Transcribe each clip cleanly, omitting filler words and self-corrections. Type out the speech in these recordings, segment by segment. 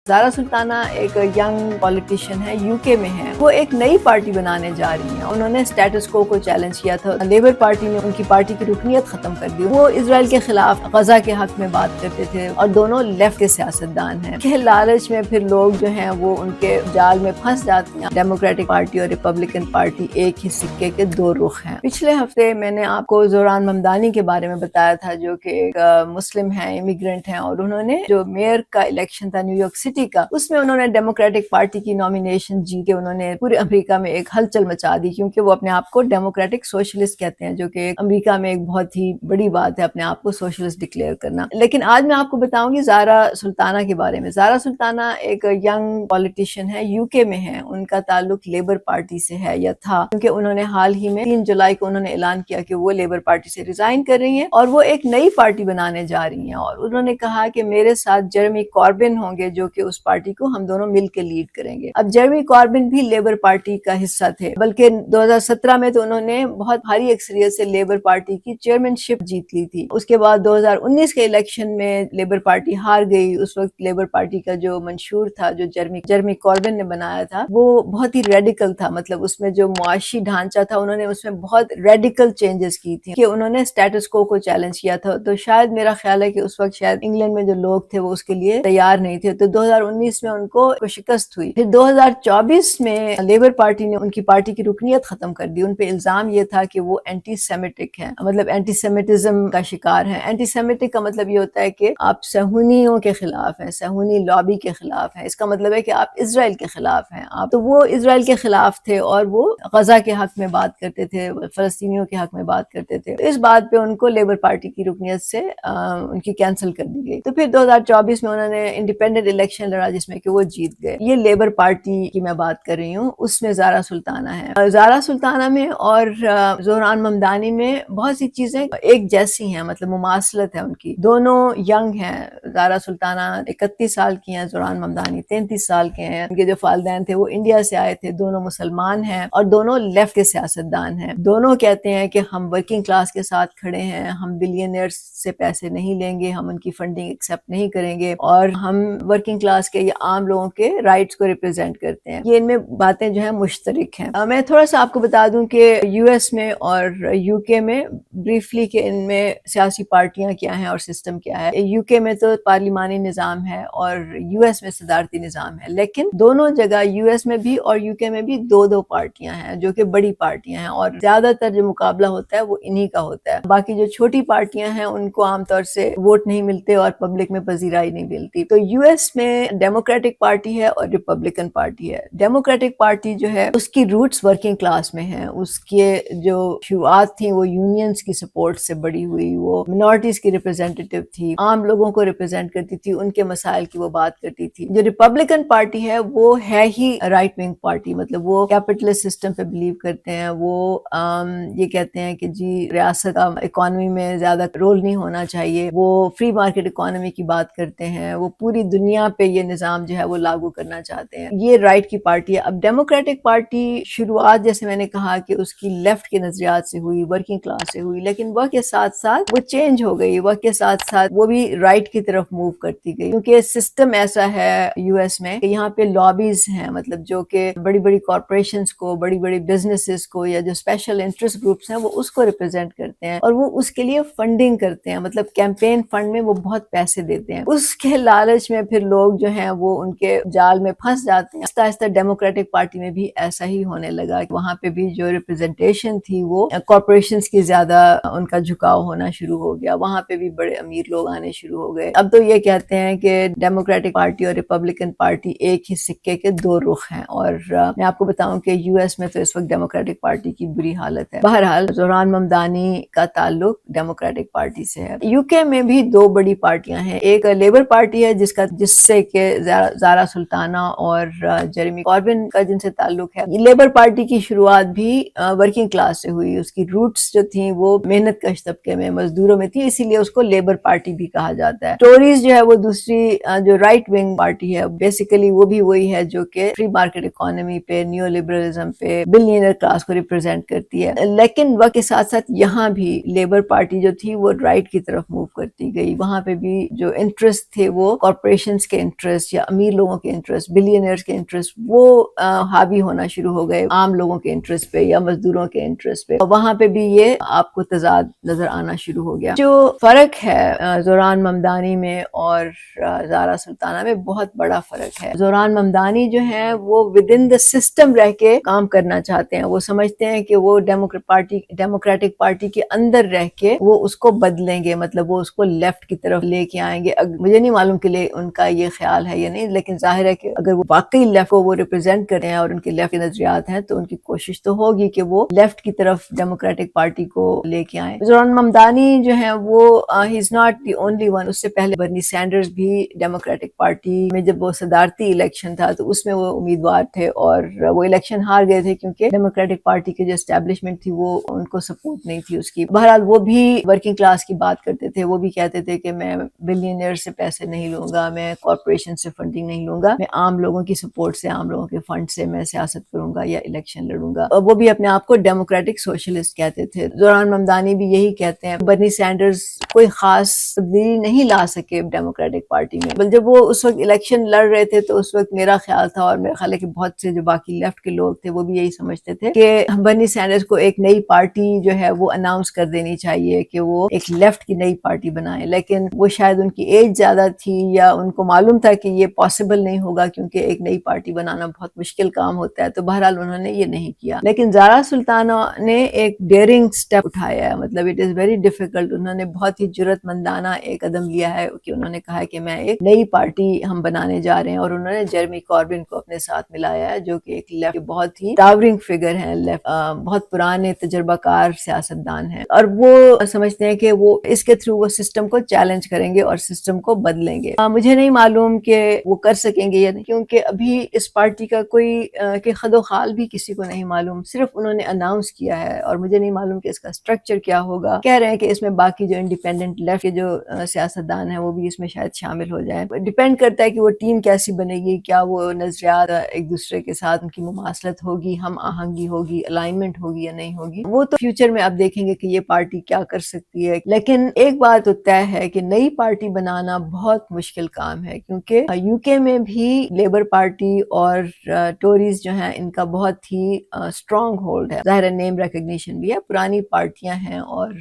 زارا سلطانہ ایک young politician ہے، UK میں ہے۔ وہ ایک نئی پارٹی بنانے جا رہی ہیں۔ انہوں نے اسٹیٹس کو چیلنج کیا تھا۔ لیبر پارٹی نے ان کی پارٹی کی رکنیت ختم کر دی۔ وہ اسرائیل کے خلاف، غزہ کے حق میں بات کرتے تھے اور دونوں لیفٹ کے سیاستدان ہیں۔ کہ لالچ میں پھر لوگ جو ہیں وہ ان کے جال میں پھنس جاتے ہیں۔ ڈیموکریٹک پارٹی اور ریپبلکن پارٹی ایک ہی سکے کے دو رخ ہیں۔ پچھلے ہفتے میں نے آپ کو زوران ممدانی کے بارے میں بتایا تھا، جو کہ ایک مسلم ہیں، امیگرینٹ ہیں، اور انہوں نے جو میئر کا الیکشن تھا نیو یارک سٹی کا، اس میں انہوں نے ڈیموکریٹک پارٹی کی نامینیشن جیت کے انہوں نے پورے امریکہ میں ایک ہلچل مچا دی، کیونکہ وہ اپنے آپ کو ڈیموکریٹک سوشلسٹ کہتے ہیں، جو کہ امریکہ میں ایک بہت ہی بڑی بات ہے اپنے آپ کو سوشلسٹ ڈکلیئر کرنا۔ لیکن آج میں آپ کو بتاؤں گی زارا سلطانہ کے بارے میں۔ زارا سلطانہ ایک ینگ پولیٹیشین ہے، UK میں ہے۔ ان کا تعلق لیبر پارٹی سے ہے یا تھا، کیونکہ انہوں نے حال ہی میں 3 جولائی کو انہوں نے اعلان کیا کہ وہ لیبر پارٹی سے ریزائن کر رہی ہیں اور وہ ایک نئی پارٹی بنانے جا رہی ہیں، اور انہوں نے کہا کہ میرے ساتھ جیرمی کوربن ہوں گے، جو کہ اس پارٹی کو ہم دونوں مل کے لیڈ کریں گے۔ اب جیرمی کوربن بھی لیبر پارٹی کا حصہ تھے، بلکہ 2017 میں تو انہوں نے بہت بھاری اکثریت سے لیبر پارٹی کی چیئرمین شپ جیت لی تھی۔ اس کے بعد 2019 کے الیکشن میں لیبر پارٹی ہار گئی۔ اس وقت لیبر پارٹی کا جو منشور تھا، جو جیرمی کوربن نے بنایا تھا، وہ بہت ہی ریڈیکل تھا۔ مطلب اس میں جو معاشی ڈھانچہ تھا، انہوں نے اس میں بہت ریڈیکل چینجز کی تھی، کہ انہوں نے اسٹیٹس کو چیلنج کیا تھا۔ تو شاید میرا خیال ہے کہ اس وقت شاید انگلینڈ میں جو لوگ تھے وہ اس کے لیے تیار نہیں تھے، تو 2019 میں ان کو شکست ہوئی۔ پھر 2024 میں لیبر پارٹی نے ان کی پارٹی کی رکنیت ختم کر دی۔ ان پہ الزام یہ تھا کہ وہ اینٹی سیمیٹک ہیں، مطلب اینٹی سیمیٹزم کا شکار ہیں۔ اینٹی سیمیٹک کا مطلب یہ ہوتا ہے کہ آپ صہیونیوں کے خلاف ہیں، صہیونی لابی کے خلاف ہیں۔ اس کا مطلب ہے کہ آپ اسرائیل کے خلاف ہیں۔ آپ تو وہ اسرائیل کے خلاف تھے اور وہ غزہ کے حق میں بات کرتے تھے، فلسطینیوں کے حق میں بات کرتے تھے۔ تو اس بات پہ ان کو لیبر پارٹی کی رکنیت سے ان کی کینسل کر دی گئی۔ تو پھر 2024 میں انہوں نے انڈیپینڈنٹ الیکشن لڑا، جس میں کہ وہ جیت گئے۔ یہ لیبر پارٹی کی میں بات کر رہی ہوں، اس میں زارا سلطانہ ہے۔ زارا سلطانہ میں اور زوران ممدانی میں بہت سی چیزیں ایک جیسی ہیں، مطلب مماثلت ہے ان کی۔ دونوں ینگ ہیں۔ زارا سلطانہ 31 سال کی ہیں، زوران ممدانی 33 سال کے ہیں۔ ان کے جو والدین تھے وہ انڈیا سے آئے تھے، دونوں مسلمان ہیں اور دونوں لیفٹ کے سیاستدان ہیں۔ دونوں کہتے ہیں کہ ہم ورکنگ کلاس کے ساتھ کھڑے ہیں، ہم بلینئرز سے پیسے نہیں لیں گے، ہم ان کی فنڈنگ ایکسیپٹ نہیں کریں گے، اور ہم ورکنگ کلاس کے یا عام لوگوں کے رائٹس کو ریپرزینٹ کرتے ہیں۔ یہ ان میں باتیں جو ہیں مشترک ہیں۔ میں تھوڑا سا آپ کو بتا دوں کہ US میں اور UK میں بریفلی کہ ان میں سیاسی پارٹیاں کیا ہیں اور سسٹم کیا ہے۔ UK میں تو پارلیمانی نظام ہے اور US میں صدارتی نظام ہے، لیکن دونوں جگہ US میں بھی اور UK میں بھی دو پارٹیاں ہیں، جو کہ بڑی پارٹیاں ہیں، اور زیادہ تر جو مقابلہ ہوتا ہے وہ انہی کا ہوتا ہے۔ باقی جو چھوٹی پارٹیاں ہیں ان کو عام طور سے ووٹ نہیں ملتے اور پبلک میں پذیرائی نہیں ملتی۔ تو US میں ڈیموکریٹک پارٹی ہے اور ریپبلکن پارٹی ہے۔ ڈیموکریٹک پارٹی جو ہے اس کی روٹس ورکنگ کلاس میں ہیں، اس کے جو شروعات تھیں وہ یونینز کی سپورٹ سے بڑی ہوئی، وہ منورٹیز کی ریپرزینٹیٹیو تھی، عام لوگوں کو ریپرزینٹ کرتی تھی، ان کے مسائل کی وہ بات کرتی تھی۔ جو ریپبلکن پارٹی ہے وہ ہے ہی رائٹ ونگ پارٹی، مطلب وہ کیپٹلسٹ سسٹم پہ بلیو کرتے ہیں۔ وہ یہ کہتے ہیں کہ جی ریاست کا اکانومی میں زیادہ رول نہیں ہونا چاہیے، وہ فری مارکیٹ اکانومی کی بات کرتے ہیں، وہ پوری دنیا پہ یہ نظام جو ہے وہ لاگو کرنا چاہتے ہیں۔ یہ رائٹ کی پارٹی ہے۔ اب ڈیموکریٹک پارٹی شروعات جیسے میں نے کہا کہ اس کی لیفٹ کے نظریات سے ہوئی، ورکنگ کلاس سے ہوئی، لیکن وقت کے ساتھ ساتھ وہ چینج ہو گئی، وقت کے ساتھ ساتھ وہ بھی رائٹ کی طرف موو کرتی گئی، کیونکہ سسٹم ایسا ہے US میں کہ یہاں پہ لابیز ہیں، مطلب جو کہ بڑی بڑی کارپوریشنز کو، بڑی بڑی بزنسز کو، یا جو اسپیشل انٹرسٹ گروپس ہیں وہ اس کو ریپرزینٹ کرتے ہیں، اور وہ اس کے لیے فنڈنگ کرتے ہیں، مطلب کیمپین فنڈ میں وہ بہت پیسے دیتے ہیں۔ اس کے لالچ میں پھر لوگ جو ہیں وہ ان کے جال میں پھنس جاتے ہیں۔ آہستہ آہستہ ڈیموکریٹک پارٹی میں بھی ایسا ہی ہونے لگا، وہاں پہ بھی جو ریپرزنٹیشن تھی وہ کارپوریشنز کی زیادہ ان کا جھکاؤ ہونا شروع ہو گیا، وہاں پہ بھی بڑے امیر لوگ آنے شروع ہو گئے۔ اب تو یہ کہتے ہیں کہ ڈیموکریٹک پارٹی اور ریپبلکن پارٹی ایک ہی سکے کے دو رخ ہیں، اور میں آپ کو بتاؤں کہ US میں تو اس وقت ڈیموکریٹک پارٹی کی بری حالت ہے۔ بہرحال زوران ممدانی کا تعلق ڈیموکریٹک پارٹی سے ہے۔ UK میں بھی دو بڑی پارٹیاں ہیں، ایک لیبر پارٹی ہے جس سے کہ زارا سلطانہ اور جیرمی کوربن کا جن سے تعلق ہے۔ یہ لیبر پارٹی کی شروعات بھی ورکنگ کلاس سے ہوئی، اس کی روٹس جو تھیں وہ محنت کش طبقے میں، مزدوروں میں تھی، اسی لیے اس کو لیبر پارٹی بھی کہا جاتا ہے۔ ٹوریز جو ہے وہ دوسری جو رائٹ ونگ پارٹی ہے، بیسیکلی وہ بھی وہی ہے جو کہ فری مارکیٹ اکانومی پہ، نیو لبرلزم پہ، بلینئر کلاس کو ریپرزینٹ کرتی ہے۔ لیکن وقت کے ساتھ ساتھ یہاں بھی لیبر پارٹی جو تھی وہ رائٹ کی طرف موو کرتی گئی، وہاں پہ بھی جو انٹرسٹ تھے وہ کارپوریشنز کے انٹرسٹ یا امیر لوگوں کے انٹرسٹ، بلینئرز کے انٹرسٹ، وہ حاوی ہونا شروع ہو گئے عام لوگوں کے انٹرسٹ پہ یا مزدوروں کے انٹرسٹ پہ. وہاں پہ بھی یہ آپ کو تضاد نظر آنا شروع ہو گیا. جو فرق ہے زوران ممدانی میں اور زارا سلطانہ میں، بہت بڑا فرق ہے. زوران ممدانی جو ہیں وہ ود ان دا سسٹم رہ کے کام کرنا چاہتے ہیں. وہ سمجھتے ہیں کہ وہ ڈیموکریٹک پارٹی کے اندر رہ کے وہ اس کو بدلیں گے، مطلب وہ اس کو لیفٹ کی طرف لے کے آئیں گے. مجھے نہیں معلوم کہ ان کا یہ خیال ہے یا نہیں، لیکن ظاہر ہے کہ اگر وہ واقعی لیفٹ کو وہ ریپرزینٹ کرتے ہیں اور ان کے لیفٹ کے نظریات ہیں تو ان کی کوشش تو ہوگی کہ وہ لیفٹ کی طرف ڈیموکریٹک پارٹی کو لے کے آئیں. زوران ممدانی جو ہیں وہ he is not the only one. اس سے پہلے برنی سینڈرز بھی ڈیموکریٹک پارٹی میں جب وہ صدارتی الیکشن تھا تو اس میں وہ امیدوار تھے اور وہ الیکشن ہار گئے تھے کیونکہ ڈیموکریٹک پارٹی کی جو اسٹیبلشمنٹ تھی وہ ان کو سپورٹ نہیں تھی اس کی. بہرحال وہ بھی ورکنگ کلاس کی بات کرتے تھے. وہ بھی کہتے تھے کہ میں بلینئر سے پیسے نہیں لوں گا، میں کارپوریشن سے فنڈنگ نہیں لوں گا، میں عام لوگوں کی سپورٹ سے، عام لوگوں کے فنڈ سے میں سیاست کروں گا یا الیکشن لڑوں گا. اور وہ بھی اپنے آپ کو ڈیموکریٹک سوشلسٹ کہتے تھے. زوران ممدانی بھی یہی کہتے ہیں. برنی سینڈرز کوئی خاص تبدیلی نہیں لا سکے ڈیموکریٹک پارٹی میں. بل جب وہ اس وقت الیکشن لڑ رہے تھے تو اس وقت میرا خیال تھا اور میرا خیال ہے کہ بہت سے جو باقی لیفٹ کے لوگ تھے وہ بھی یہی سمجھتے تھے کہ برنی سینڈرز کو ایک نئی پارٹی جو ہے وہ اناؤنس کر دینی چاہیے کہ وہ ایک لیفٹ کی نئی پارٹی بنائیں. لیکن وہ شاید ان کی ایج زیادہ تھی یا ان کو معلوم تھا کہ یہ پاسبل نہیں ہوگا کیونکہ ایک نئی پارٹی بنانا بہت مشکل کام ہوتا ہے. تو بہرحال انہوں نے یہ نہیں کیا. لیکن زارا سلطانہ نے ایک ڈیئرنگ سٹیپ اٹھایا ہے، مطلب اٹ از ویری ڈیفیکلٹ. انہوں نے بہت ہی جرأت مندانہ ایک قدم لیا ہے کہ انہوں نے کہا کہ میں ایک نئی پارٹی ہم بنانے جا رہے ہیں اور انہوں نے جیرمی کاربن کو اپنے ساتھ ملایا ہے جو کہ ایک لیفٹ بہت ہی ٹاورنگ فگر ہیں، بہت پرانے تجربہ کار سیاستدان ہیں اور وہ سمجھتے ہیں کہ وہ اس کے تھرو وہ سسٹم کو چیلنج کریں گے اور سسٹم کو بدلیں گے. مجھے نہیں معلوم کہ وہ کر سکیں گے یا نہیں کیونکہ ابھی اس پارٹی کا کوئی کہ خد و خال بھی کسی کو نہیں معلوم. صرف انہوں نے اناؤنس کیا ہے اور مجھے نہیں معلوم کہ اس کا سٹرکچر کیا ہوگا. کہہ رہے ہیں کہ اس میں باقی جو انڈیپینڈنٹ لیفٹ کے جو سیاستدان ہیں وہ بھی اس میں شاید شامل ہو جائیں. ڈیپینڈ کرتا ہے کہ وہ ٹیم کیسی بنے گی، کیا وہ نظریات ایک دوسرے کے ساتھ ان کی مماثلت ہوگی، ہم آہنگی ہوگی، الائنمنٹ ہوگی یا نہیں ہوگی. وہ تو فیوچر میں اب دیکھیں گے کہ یہ پارٹی کیا کر سکتی ہے. لیکن ایک بات تو طے ہے کہ نئی پارٹی بنانا بہت مشکل کام ہے کیونکہ یو کے میں بھی لیبر پارٹی اور ٹوریز جو ہیں ان کا بہت ہی اسٹرانگ ہولڈ ہے. ظاہر نیم ریکگنیشن بھی ہے، پرانی پارٹیاں ہیں اور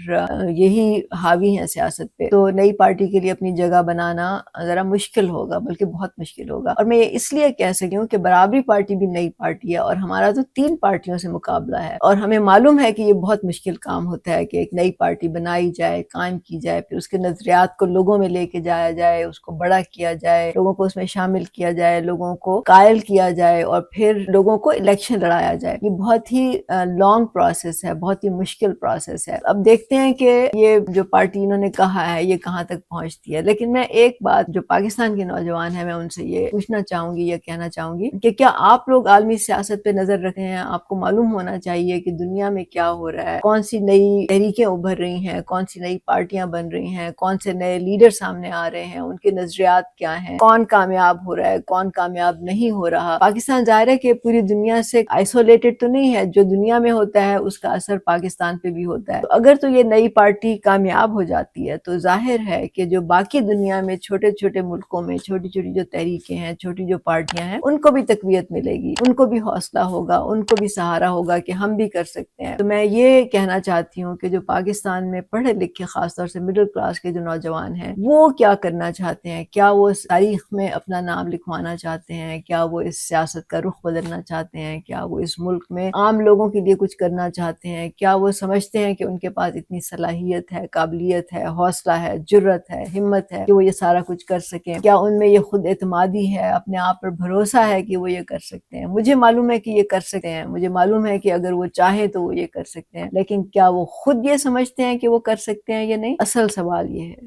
یہی حاوی ہیں سیاست پہ. تو نئی پارٹی کے لیے اپنی جگہ بنانا ذرا مشکل ہوگا، بلکہ بہت مشکل ہوگا. اور میں یہ اس لیے کہہ سکتی ہوں کہ برابری پارٹی بھی نئی پارٹی ہے اور ہمارا تو 3 پارٹیوں سے مقابلہ ہے اور ہمیں معلوم ہے کہ یہ بہت مشکل کام ہوتا ہے کہ ایک نئی پارٹی بنائی جائے، قائم کی جائے، پھر اس کے نظریات کو لوگوں میں لے کے جایا جائے، اس کو بڑا کیا جائے، لوگوں کو اس میں شامل کیا جائے، لوگوں کو قائل کیا جائے اور پھر لوگوں کو الیکشن لڑایا جائے. یہ بہت ہی لانگ پروسیس ہے، بہت ہی مشکل پروسیس ہے. اب دیکھتے ہیں کہ یہ جو پارٹی انہوں نے کہا ہے یہ کہاں تک پہنچتی ہے. لیکن میں ایک بات جو پاکستان کے نوجوان ہیں میں ان سے یہ پوچھنا چاہوں گی یا کہنا چاہوں گی کہ کیا آپ لوگ عالمی سیاست پہ نظر رکھتے ہیں؟ آپ کو معلوم ہونا چاہیے کہ دنیا میں کیا ہو رہا ہے، کون سی نئی تحریکیں ابھر رہی ہیں، کون سی نئی پارٹیاں بن رہی ہیں، کون سے نئے لیڈر سامنے آ رہے ہیں، ان کے نظریات کیا ہیں، کون کامیاب ہو رہا ہے، کون کامیاب نہیں ہو رہا. پاکستان ظاہر ہے کہ پوری دنیا سے آئسولیٹڈ تو نہیں ہے، جو دنیا میں ہوتا ہے اس کا اثر پاکستان پہ بھی ہوتا ہے. تو اگر تو یہ نئی پارٹی کامیاب ہو جاتی ہے تو ظاہر ہے کہ جو باقی دنیا میں چھوٹے چھوٹے ملکوں میں چھوٹی چھوٹی جو تحریکیں ہیں، چھوٹی جو پارٹیاں ہیں، ان کو بھی تقویت ملے گی، ان کو بھی حوصلہ ہوگا، ان کو بھی سہارا ہوگا کہ ہم بھی کر سکتے ہیں. تو میں یہ کہنا چاہتی ہوں کہ جو پاکستان میں پڑھے لکھے خاص طور سے مڈل کلاس کے جو نوجوان ہیں وہ کیا کرنا چاہتے ہیں. کیا وہ اس تاریخ میں اپنا نام لکھوانا چاہتے ہیں؟ کیا وہ اس سیاست کا رخ بدلنا چاہتے ہیں؟ کیا وہ اس ملک میں عام لوگوں کے لیے کچھ کرنا چاہتے ہیں؟ کیا وہ سمجھتے ہیں کہ ان کے پاس اتنی صلاحیت ہے، قابلیت ہے، حوصلہ ہے، جرأت ہے، ہمت ہے کہ وہ یہ سارا کچھ کر سکیں؟ کیا ان میں یہ خود اعتمادی ہے، اپنے آپ پر بھروسہ ہے کہ وہ یہ کر سکتے ہیں؟ مجھے معلوم ہے کہ یہ کر سکتے ہیں، مجھے معلوم ہے کہ اگر وہ چاہیں تو وہ یہ کر سکتے ہیں، لیکن کیا وہ خود یہ سمجھتے ہیں کہ وہ کر سکتے ہیں یا نہیں؟ اصل سوال یہ ہے.